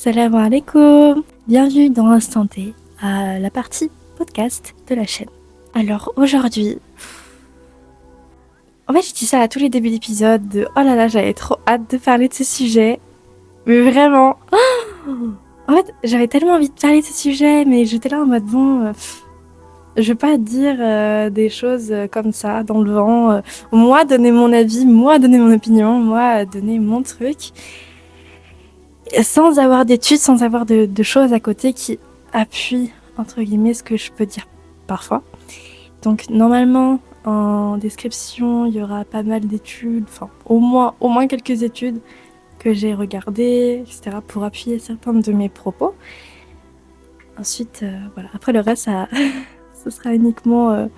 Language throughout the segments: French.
Salam alaikum. Bienvenue dans Instant T, à la partie podcast de la chaîne. Alors aujourd'hui, en fait je dis ça à tous les débuts d'épisode de oh là là, j'avais trop hâte de parler de ce sujet. Mais vraiment, en fait j'avais tellement envie de parler de ce sujet, mais j'étais là en mode bon, je vais pas dire des choses comme ça dans le vent. Moi donner mon avis, moi donner mon opinion, moi donner mon truc. Sans avoir d'études, sans avoir de choses à côté qui appuient, entre guillemets, ce que je peux dire parfois. Donc normalement, en description, il y aura pas mal d'études, enfin au moins quelques études que j'ai regardées, etc. pour appuyer certains de mes propos. Ensuite, voilà. Après le reste, ça, ce sera uniquement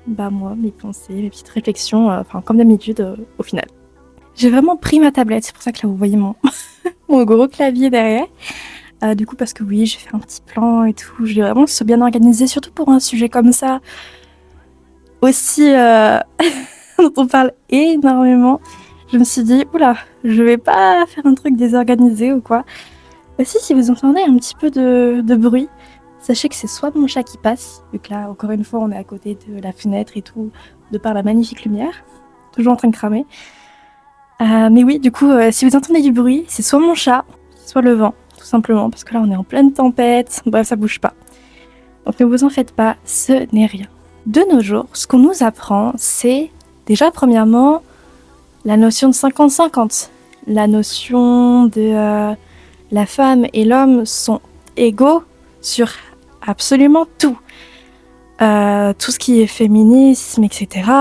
moi, mes pensées, mes petites réflexions, enfin comme d'habitude au final. J'ai vraiment pris ma tablette, c'est pour ça que là vous voyez mon gros clavier derrière. Du coup parce que oui, j'ai fait un petit plan et tout, j'ai vraiment bien organisé, surtout pour un sujet comme ça, aussi dont on parle énormément. Je me suis dit, oula, je vais pas faire un truc désorganisé ou quoi. Aussi, si vous entendez un petit peu de bruit, sachez que c'est soit mon chat qui passe, vu que là, encore une fois, on est à côté de la fenêtre et tout, de par la magnifique lumière, toujours en train de cramer. Mais oui, du coup, si vous entendez du bruit, c'est soit mon chat, soit le vent, tout simplement, parce que là, on est en pleine tempête, bref, ça bouge pas. Donc ne vous en faites pas, ce n'est rien. De nos jours, ce qu'on nous apprend, c'est déjà, premièrement, la notion de 50-50. La notion de la femme et l'homme sont égaux sur absolument tout. Tout ce qui est féminisme, etc.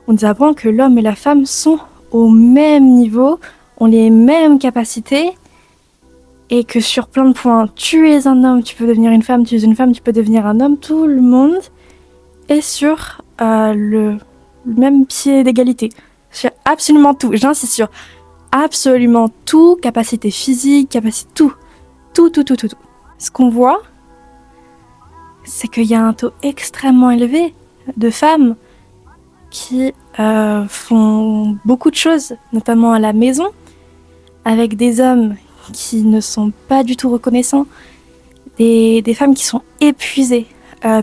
On nous apprend que l'homme et la femme sont au même niveau, ont les mêmes capacités, et que sur plein de points, tu es un homme, tu peux devenir une femme, tu es une femme, tu peux devenir un homme, tout le monde est sur le même pied d'égalité. Sur absolument tout, j'insiste sur absolument tout, capacité physique, capacité tout. Ce qu'on voit, c'est qu'il y a un taux extrêmement élevé de femmes qui font beaucoup de choses, notamment à la maison, avec des hommes qui ne sont pas du tout reconnaissants, des femmes qui sont épuisées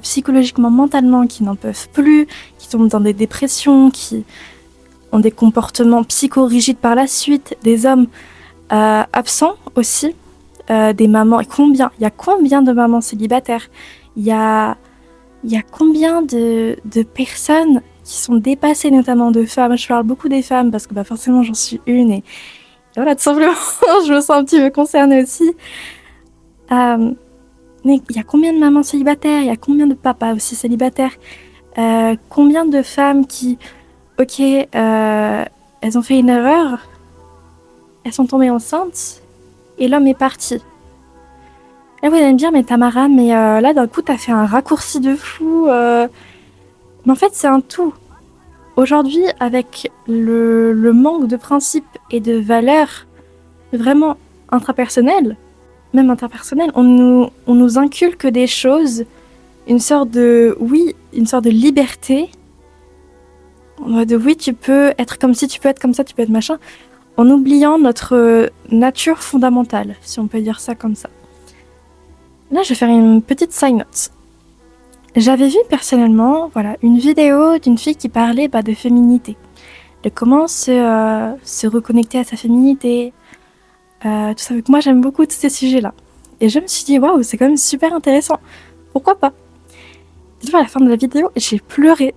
psychologiquement, mentalement, qui n'en peuvent plus, qui tombent dans des dépressions, qui ont des comportements psychorigides par la suite, des hommes absents aussi, des mamans. Et il y a combien de mamans célibataires? Il y a combien de personnes qui sont dépassées, notamment de femmes. Je parle beaucoup des femmes parce que forcément j'en suis une et voilà, tout simplement je me sens un petit peu concernée aussi. Mais il y a combien de mamans célibataires? Il y a combien de papas aussi célibataires? Combien de femmes qui, elles ont fait une erreur, elles sont tombées enceintes et l'homme est parti. Et vous allez me dire, mais Tamara, là d'un coup t'as fait un raccourci de fou. Mais en fait c'est un tout. Aujourd'hui, avec le manque de principes et de valeurs vraiment intrapersonnelles, même interpersonnelles, on nous inculque des choses, une sorte de liberté. En mode oui, tu peux être comme ci, tu peux être comme ça, tu peux être machin, en oubliant notre nature fondamentale, si on peut dire ça comme ça. Là, je vais faire une petite side note. J'avais vu personnellement, une vidéo d'une fille qui parlait de féminité, de comment se reconnecter à sa féminité, tout ça. Moi, j'aime beaucoup tous ces sujets-là. Et je me suis dit, waouh, c'est quand même super intéressant. Pourquoi pas? À la fin de la vidéo, j'ai pleuré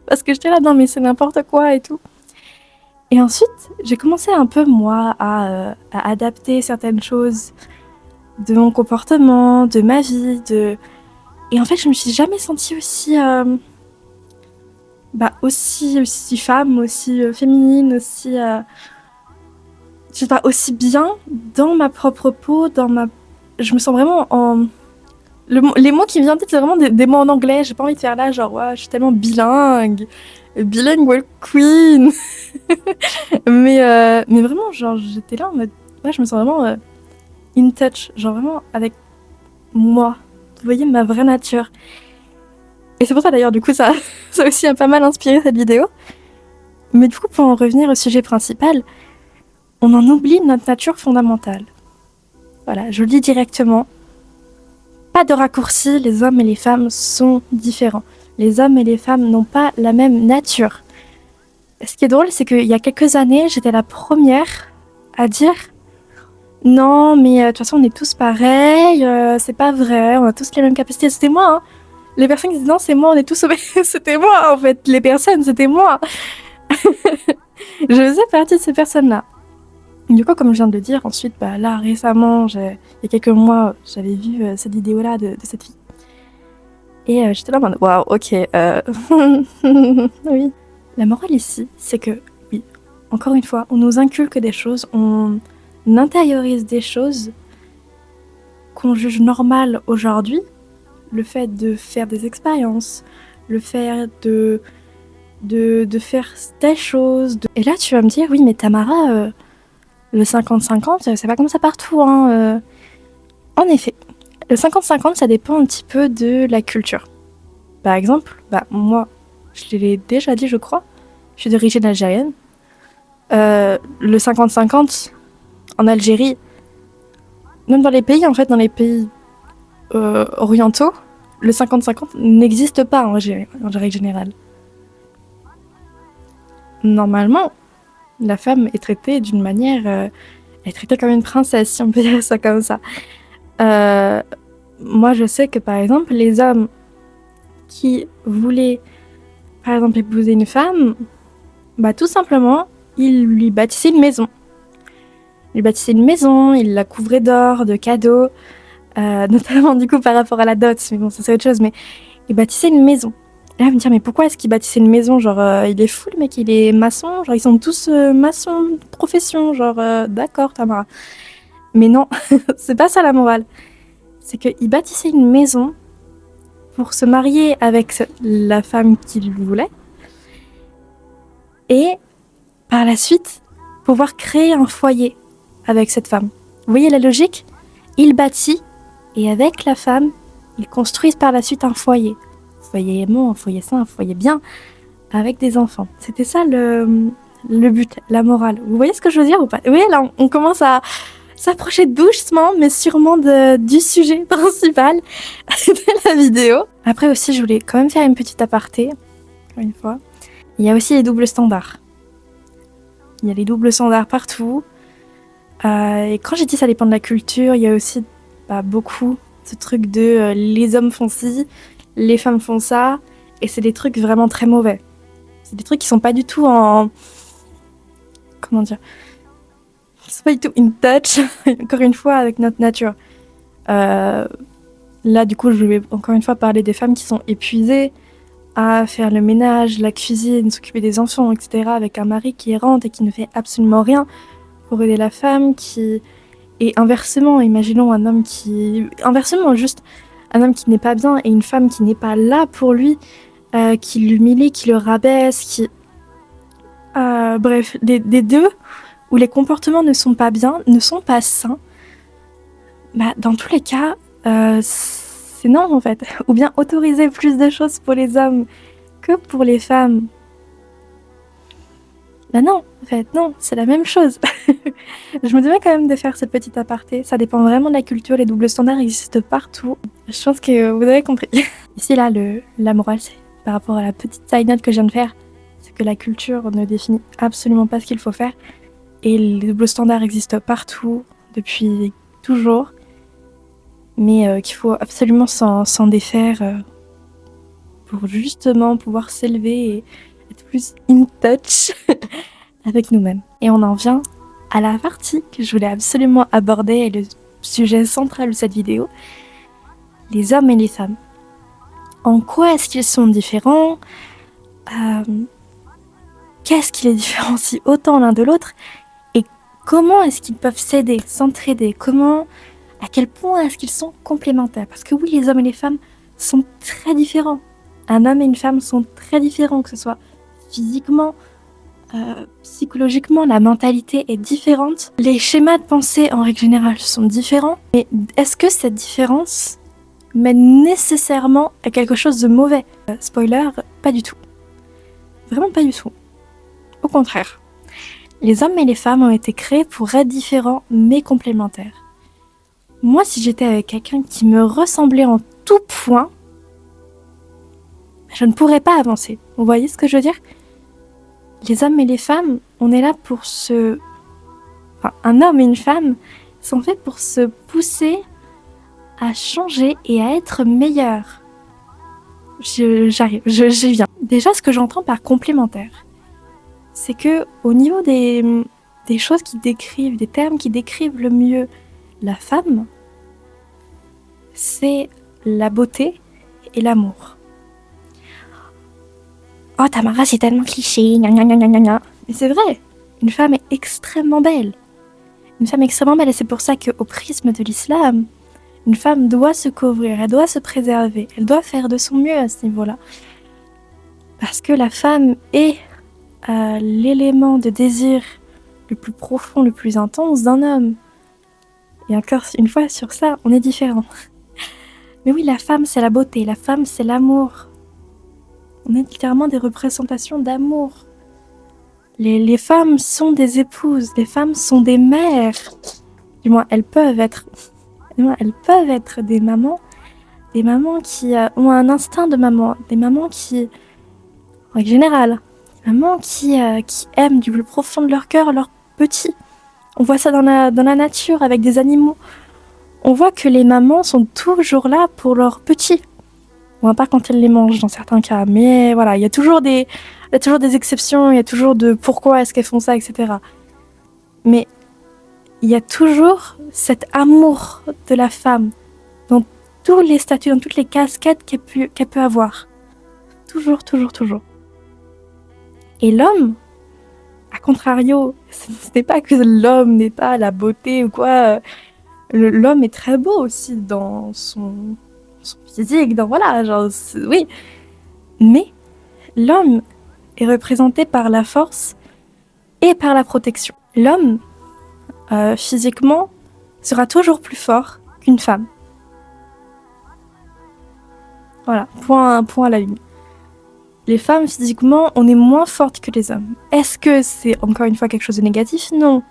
parce que j'étais là, non mais c'est n'importe quoi et tout. Et ensuite, j'ai commencé un peu moi à adapter certaines choses de mon comportement, de ma vie, et en fait, je me suis jamais sentie aussi aussi femme, aussi féminine, aussi je sais pas, aussi bien dans ma propre peau, je me sens vraiment en les mots qui me viennent en tête, c'est vraiment des mots en anglais. J'ai pas envie de faire là genre ouais, je suis tellement bilingual queen. mais vraiment genre j'étais là en mode ouais, je me sens vraiment in touch, genre vraiment avec moi. Vous voyez ma vraie nature. Et c'est pour ça d'ailleurs, du coup, ça aussi a pas mal inspiré cette vidéo. Mais du coup, pour en revenir au sujet principal, on en oublie notre nature fondamentale. Voilà, je le dis directement. Pas de raccourci, les hommes et les femmes sont différents. Les hommes et les femmes n'ont pas la même nature. Ce qui est drôle, c'est qu'il y a quelques années, j'étais la première à dire non, mais de toute façon, on est tous pareils, c'est pas vrai, on a tous les mêmes capacités. C'était moi, hein. Les personnes qui disent non, c'est moi, on est tous c'était moi, en fait. Les personnes, c'était moi. Je faisais partie de ces personnes-là. Du coup, comme je viens de le dire, ensuite, là, récemment, il y a quelques mois, j'avais vu cette vidéo-là de cette fille. Et j'étais là en mode, waouh, ok, oui. La morale ici, c'est que, oui, encore une fois, on nous inculque des choses, on intériorise des choses qu'on juge normales aujourd'hui. Le fait de faire des expériences, le fait de faire telle chose. Et là, tu vas me dire, oui, mais Tamara, le 50-50, c'est pas comme ça partout, hein. En effet, le 50-50, ça dépend un petit peu de la culture. Par exemple, moi, je l'ai déjà dit, je crois, je suis d'origine algérienne. Le 50-50, en Algérie, même dans les pays, en fait, dans les pays orientaux, le 50-50 n'existe pas en règle générale. Normalement, la femme est traitée d'une manière... elle est traitée comme une princesse, si on peut dire ça comme ça. Moi, je sais que, par exemple, les hommes qui voulaient, par exemple, épouser une femme, tout simplement, ils lui bâtissaient une maison. Ils bâtissaient une maison, ils la couvraient d'or, de cadeaux, notamment du coup par rapport à la dot, mais bon, ça c'est autre chose, mais ils bâtissaient une maison. Et là, je me dis, mais pourquoi est-ce qu'ils bâtissaient une maison? Genre, il est fou le mec, il est maçon, genre ils sont tous maçons de profession, genre, d'accord Tamara. Mais non, c'est pas ça la morale. C'est qu'ils bâtissaient une maison pour se marier avec la femme qu'ils voulaient, et par la suite, pouvoir créer un foyer avec cette femme. Vous voyez la logique? Il bâtit, et avec la femme, ils construisent par la suite un foyer. Un foyer aimant, un foyer sain, un foyer bien, avec des enfants. C'était ça le but, la morale. Vous voyez ce que je veux dire ou pas? Oui, là, on commence à s'approcher doucement, mais sûrement du sujet principal de la vidéo. Après aussi, je voulais quand même faire une petite aparté, encore une fois. Il y a aussi les doubles standards. Il y a les doubles standards partout. Et quand j'ai dit ça dépend de la culture, il y a aussi beaucoup ce truc de les hommes font ci, les femmes font ça, et c'est des trucs vraiment très mauvais. C'est des trucs qui sont pas du tout en... Comment dire? Ils sont pas du tout in touch, encore une fois, avec notre nature. Là, du coup, je vais encore une fois parler des femmes qui sont épuisées à faire le ménage, la cuisine, s'occuper des enfants, etc., avec un mari qui rentre et qui ne fait absolument rien pour aider la femme, qui... Et inversement, imaginons un homme qui... Inversement, juste un homme qui n'est pas bien et une femme qui n'est pas là pour lui, qui l'humilie, qui le rabaisse, qui... bref, des deux, où les comportements ne sont pas bien, ne sont pas sains, dans tous les cas, c'est non en fait. Ou bien autoriser plus de choses pour les hommes que pour les femmes. Non, en fait, non, c'est la même chose. Je me devais quand même de faire cette petite aparté. Ça dépend vraiment de la culture, les doubles standards existent partout. Je pense que vous avez compris. Ici, là, la morale, c'est par rapport à la petite side note que je viens de faire, c'est que la culture ne définit absolument pas ce qu'il faut faire. Et les doubles standards existent partout, depuis toujours. Mais qu'il faut absolument s'en défaire pour justement pouvoir s'élever et être plus in touch avec nous-mêmes. Et on en vient à la partie que je voulais absolument aborder et le sujet central de cette vidéo, les hommes et les femmes. En quoi est-ce qu'ils sont différents? Qu'est-ce qui les différencie autant l'un de l'autre? Et comment est-ce qu'ils peuvent s'aider, s'entraider? À quel point est-ce qu'ils sont complémentaires? Parce que oui, les hommes et les femmes sont très différents. Un homme et une femme sont très différents, que ce soit physiquement, psychologiquement, la mentalité est différente. Les schémas de pensée en règle générale sont différents. Mais est-ce que cette différence mène nécessairement à quelque chose de mauvais? Spoiler, pas du tout. Vraiment pas du tout. Au contraire. Les hommes et les femmes ont été créés pour être différents mais complémentaires. Moi, si j'étais avec quelqu'un qui me ressemblait en tout point, je ne pourrais pas avancer. Vous voyez ce que je veux dire? Les hommes et les femmes, on est là pour se... Enfin, un homme et une femme sont faits pour se pousser à changer et à être meilleurs. J'y viens. Déjà, ce que j'entends par complémentaire, c'est que au niveau des choses qui décrivent, des termes qui décrivent le mieux la femme, c'est la beauté et l'amour. Oh Tamara, c'est tellement cliché, gna gna gna gna gna gna. Mais c'est vrai, une femme est extrêmement belle. Une femme est extrêmement belle et c'est pour ça qu'au prisme de l'islam, une femme doit se couvrir, elle doit se préserver, elle doit faire de son mieux à ce niveau-là. Parce que la femme est l'élément de désir le plus profond, le plus intense d'un homme. Et encore une fois, sur ça, on est différents. Mais oui, la femme, c'est la beauté, la femme, c'est l'amour. On est littéralement des représentations d'amour. Les femmes sont des épouses, les femmes sont des mères. Du moins, elles peuvent être des mamans qui ont un instinct de maman, des mamans qui, en général, des mamans qui aiment du plus profond de leur cœur leurs petits. On voit ça dans la nature avec des animaux. On voit que les mamans sont toujours là pour leurs petits. Bon, à part quand elles les mangent dans certains cas, mais voilà, il y a toujours des exceptions, il y a toujours de pourquoi est-ce qu'elles font ça, etc. Mais il y a toujours cet amour de la femme dans tous les statuts, dans toutes les casquettes qu'elle peut avoir. Toujours, toujours, toujours. Et l'homme, à contrario, ce n'est pas que l'homme n'est pas la beauté ou quoi. L'homme est très beau aussi dans son physique, dans voilà, genre, oui. Mais l'homme est représenté par la force et par la protection. L'homme, physiquement, sera toujours plus fort qu'une femme. Voilà, point à la ligne. Les femmes, physiquement, on est moins fortes que les hommes. Est-ce que c'est encore une fois quelque chose de négatif? Non.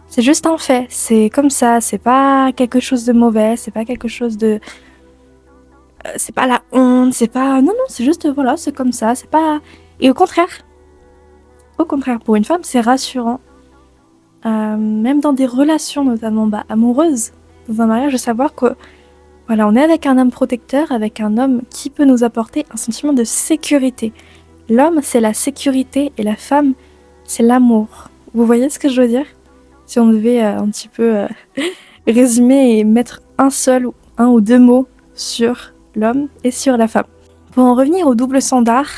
C'est juste un fait. C'est comme ça. C'est pas quelque chose de mauvais. C'est pas quelque chose de... c'est pas la honte. C'est pas... Non, c'est juste, voilà, c'est comme ça. C'est pas... Et au contraire, pour une femme, c'est rassurant. Même dans des relations, notamment amoureuses, dans un mariage, de savoir que voilà, on est avec un homme protecteur, avec un homme qui peut nous apporter un sentiment de sécurité. L'homme, c'est la sécurité et la femme, c'est l'amour. Vous voyez ce que je veux dire? Si on devait un petit peu résumer et mettre un ou deux mots sur l'homme et sur la femme. Pour en revenir au double standard,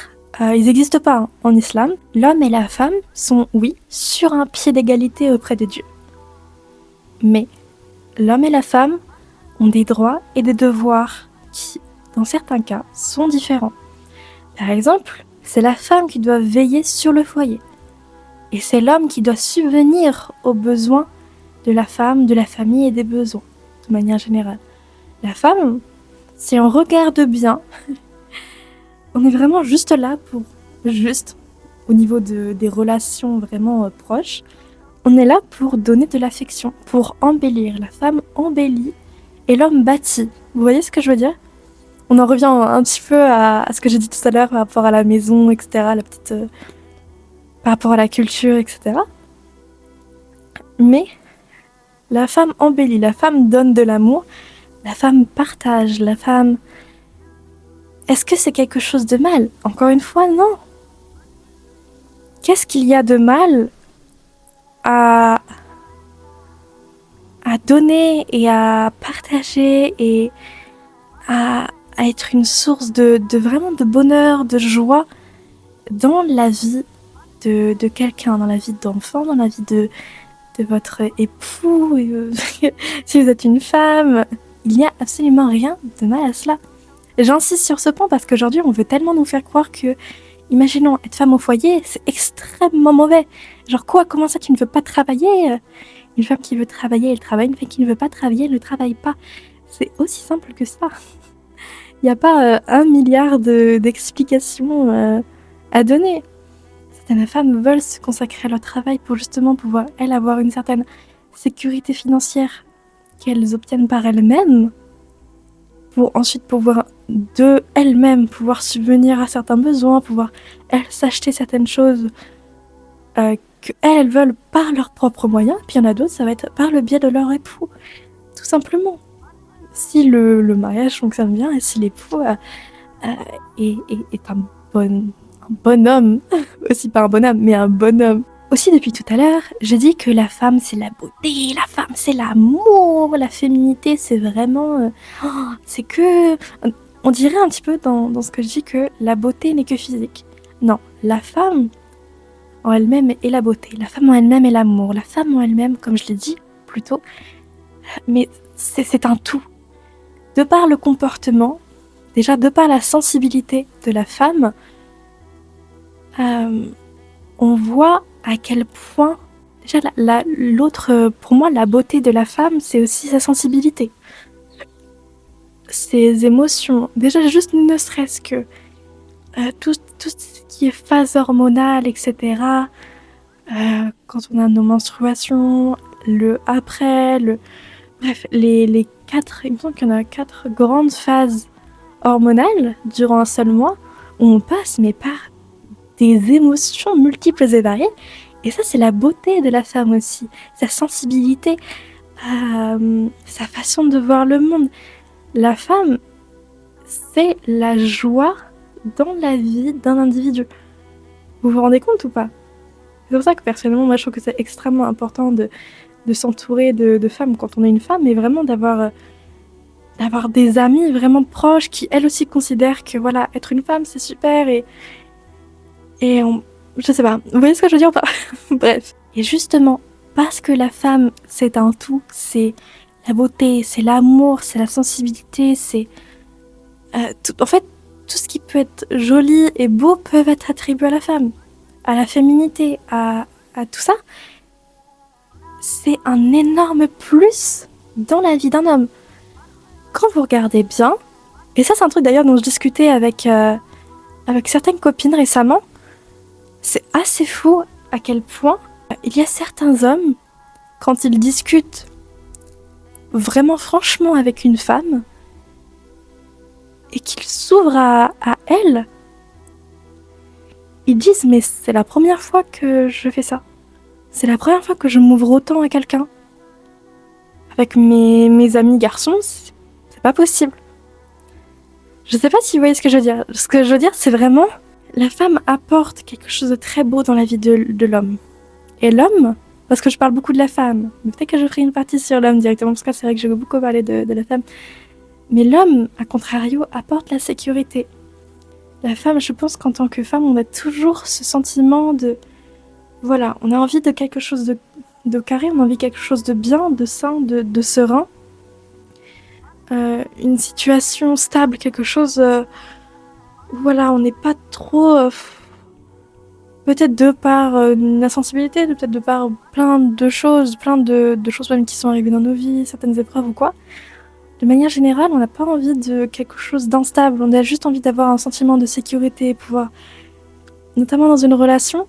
ils n'existent pas en islam. L'homme et la femme sont, oui, sur un pied d'égalité auprès de Dieu. Mais l'homme et la femme ont des droits et des devoirs qui, dans certains cas, sont différents. Par exemple, c'est la femme qui doit veiller sur le foyer. Et c'est l'homme qui doit subvenir aux besoins de la femme, de la famille et des besoins, de manière générale. La femme, si on regarde bien, on est vraiment juste là pour, au niveau des relations vraiment proches, on est là pour donner de l'affection, pour embellir. La femme embellit et l'homme bâtit. Vous voyez ce que je veux dire? On en revient un petit peu à ce que j'ai dit tout à l'heure par rapport à la maison, etc., par rapport à la culture, etc. Mais la femme embellit, la femme donne de l'amour, la femme partage, la femme... Est-ce que c'est quelque chose de mal? Encore une fois, non. Qu'est-ce qu'il y a de mal à donner et à partager et à être une source de vraiment de bonheur, de joie dans la vie de quelqu'un, dans la vie d'enfant, dans la vie de votre époux, si vous êtes une femme, il n'y a absolument rien de mal à cela. J'insiste sur ce point parce qu'aujourd'hui on veut tellement nous faire croire que, imaginons, être femme au foyer, c'est extrêmement mauvais. Genre quoi, comment ça tu ne veux pas travailler? Une femme qui veut travailler, elle travaille. Une femme qui ne veut pas travailler, elle ne travaille pas. C'est aussi simple que ça. Il n'y a pas 1 milliard d'explications à donner. Certaines femmes veulent se consacrer à leur travail pour justement pouvoir, elles, avoir une certaine sécurité financière qu'elles obtiennent par elles-mêmes, pour ensuite pouvoir de elles-mêmes pouvoir subvenir à certains besoins, pouvoir elles s'acheter certaines choses qu'elles veulent par leurs propres moyens. Puis il y en a d'autres, ça va être par le biais de leur époux, tout simplement. Si le mariage fonctionne bien et si l'époux est un bon homme, aussi pas un bonhomme, mais un bonhomme. Aussi, depuis tout à l'heure, je dis que la femme, c'est la beauté, la femme, c'est l'amour, la féminité, c'est vraiment... c'est que... On dirait un petit peu dans ce que je dis que la beauté n'est que physique. Non, la femme en elle-même est la beauté, la femme en elle-même est l'amour, la femme en elle-même, comme je l'ai dit plus tôt, mais c'est un tout. De par le comportement, déjà de par la sensibilité de la femme, on voit à quel point, déjà l'autre, pour moi, la beauté de la femme, c'est aussi sa sensibilité. Ses émotions, déjà juste ne serait-ce que tout ce qui est phase hormonale, etc. Quand on a nos menstruations, le après, bref, les 4, il me semble qu'il y en a 4 grandes phases hormonales durant un seul mois, où on passe mais par des émotions multiples et variées. Et ça, c'est la beauté de la femme aussi, sa sensibilité, sa façon de voir le monde. La femme, c'est la joie dans la vie d'un individu. Vous vous rendez compte ou pas? C'est pour ça que personnellement, moi, je trouve que c'est extrêmement important de s'entourer de femmes quand on est une femme, et vraiment d'avoir des amis vraiment proches qui, elles aussi, considèrent que voilà, être une femme, c'est super, je sais pas, vous voyez ce que je veux dire ou pas? Bref. Et justement, parce que la femme, c'est un tout, c'est la beauté, c'est l'amour, c'est la sensibilité, c'est... en fait, tout ce qui peut être joli et beau peut être attribué à la femme, à la féminité, à tout ça. C'est un énorme plus dans la vie d'un homme. Quand vous regardez bien, et ça c'est un truc d'ailleurs dont je discutais avec certaines copines récemment, c'est assez fou à quel point il y a certains hommes, quand ils discutent vraiment franchement avec une femme, et qu'ils s'ouvrent à elle, ils disent mais c'est la première fois que je fais ça. C'est la première fois que je m'ouvre autant à quelqu'un. Avec mes amis garçons, c'est pas possible. Je sais pas si vous voyez ce que je veux dire. Ce que je veux dire, c'est vraiment... La femme apporte quelque chose de très beau dans la vie de l'homme. Et l'homme, parce que je parle beaucoup de la femme, mais peut-être que je ferai une partie sur l'homme directement, parce que c'est vrai que j'ai beaucoup parlé de la femme. Mais l'homme, à contrario, apporte la sécurité. La femme, je pense qu'en tant que femme, on a toujours ce sentiment de... Voilà, on a envie de quelque chose de carré, on a envie de quelque chose de bien, de sain, de serein. Une situation stable, quelque chose... voilà, on n'est pas trop... peut-être de par l'insensibilité, peut-être de par plein de choses même qui sont arrivées dans nos vies, certaines épreuves ou quoi. De manière générale, on n'a pas envie de quelque chose d'instable, on a juste envie d'avoir un sentiment de sécurité, pouvoir, notamment dans une relation,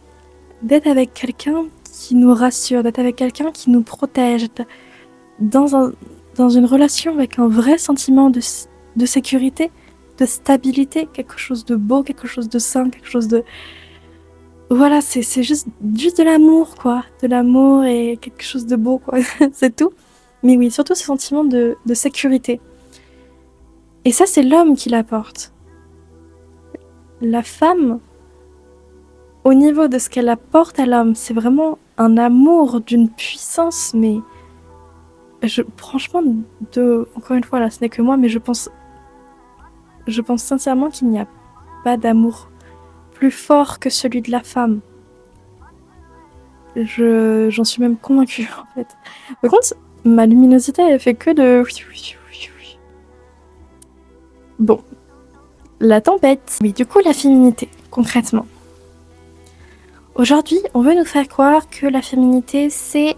d'être avec quelqu'un qui nous rassure, d'être avec quelqu'un qui nous protège, dans une relation avec un vrai sentiment de sécurité, de stabilité, quelque chose de beau, quelque chose de sain, quelque chose de... Voilà, c'est juste de l'amour, quoi. De l'amour et quelque chose de beau, quoi. C'est tout. Mais oui, surtout ce sentiment de sécurité. Et ça, c'est l'homme qui l'apporte. La femme, au niveau de ce qu'elle apporte à l'homme, c'est vraiment un amour d'une puissance, mais... franchement, encore une fois, là, ce n'est que moi, mais je pense sincèrement qu'il n'y a pas d'amour plus fort que celui de la femme. J'en suis même convaincue, en fait. Par contre, ma luminosité, elle fait que de... Bon. La tempête. Oui, du coup, la féminité, concrètement. Aujourd'hui, on veut nous faire croire que la féminité, c'est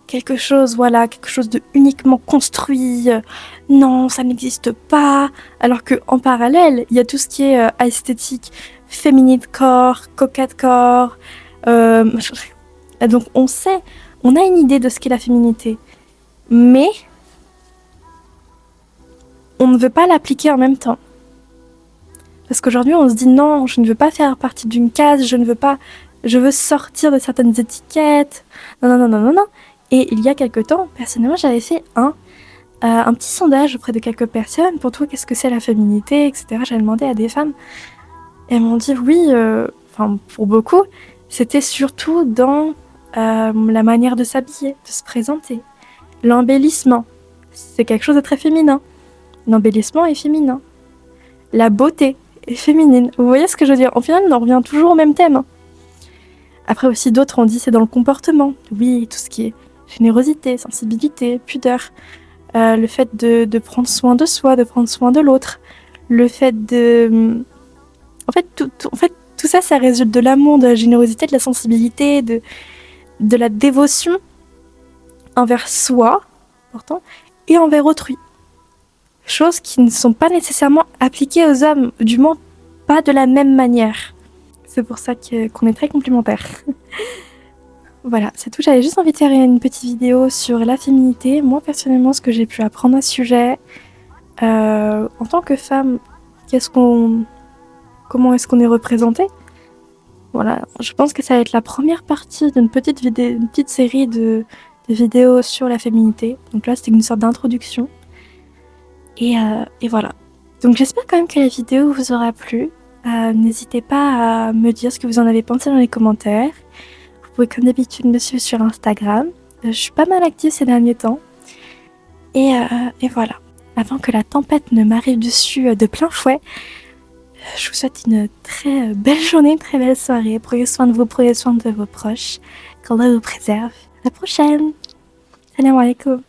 quelque chose, voilà, quelque chose de uniquement construit. Non, ça n'existe pas. Alors que en parallèle, il y a tout ce qui est esthétique, féminine corps, coquette corps. Donc on a une idée de ce qu'est la féminité. Mais on ne veut pas l'appliquer en même temps. Parce qu'aujourd'hui, on se dit non, je ne veux pas faire partie d'une case, je veux sortir de certaines étiquettes. Non. Et il y a quelque temps, personnellement, j'avais fait un petit sondage auprès de quelques personnes. Pour toi, qu'est-ce que c'est la féminité, etc. J'avais demandé à des femmes. Et elles m'ont dit oui, pour beaucoup, c'était surtout dans la manière de s'habiller, de se présenter. L'embellissement, c'est quelque chose de très féminin. L'embellissement est féminin. La beauté est féminine. Vous voyez ce que je veux dire? Au final, on en revient toujours au même thème. Après aussi, d'autres ont dit c'est dans le comportement. Oui, tout ce qui est générosité, sensibilité, pudeur. Le fait de prendre soin de soi, de prendre soin de l'autre. Le fait de... En fait, tout ça, ça résulte de l'amour, de la générosité, de la sensibilité, de la dévotion envers soi, pourtant, et envers autrui. Choses qui ne sont pas nécessairement appliquées aux hommes, du moins pas de la même manière. C'est pour ça qu'on est très complémentaires. Voilà, c'est tout. J'avais juste envie de faire une petite vidéo sur la féminité. Moi, personnellement, ce que j'ai pu apprendre à ce sujet, en tant que femme, comment est-ce qu'on est représenté? Voilà, je pense que ça va être la première partie d'une petite série de vidéos sur la féminité. Donc là, c'était une sorte d'introduction. Et voilà. Donc j'espère quand même que la vidéo vous aura plu. N'hésitez pas à me dire ce que vous en avez pensé dans les commentaires. Vous pouvez comme d'habitude me suivre sur Instagram. Je suis pas mal active ces derniers temps. Et voilà. Avant que la tempête ne m'arrive dessus de plein fouet, je vous souhaite une très belle journée, une très belle soirée. Prenez soin de vous, prenez soin de vos proches. Qu'Allah vous préserve. À la prochaine. Salam alaikum.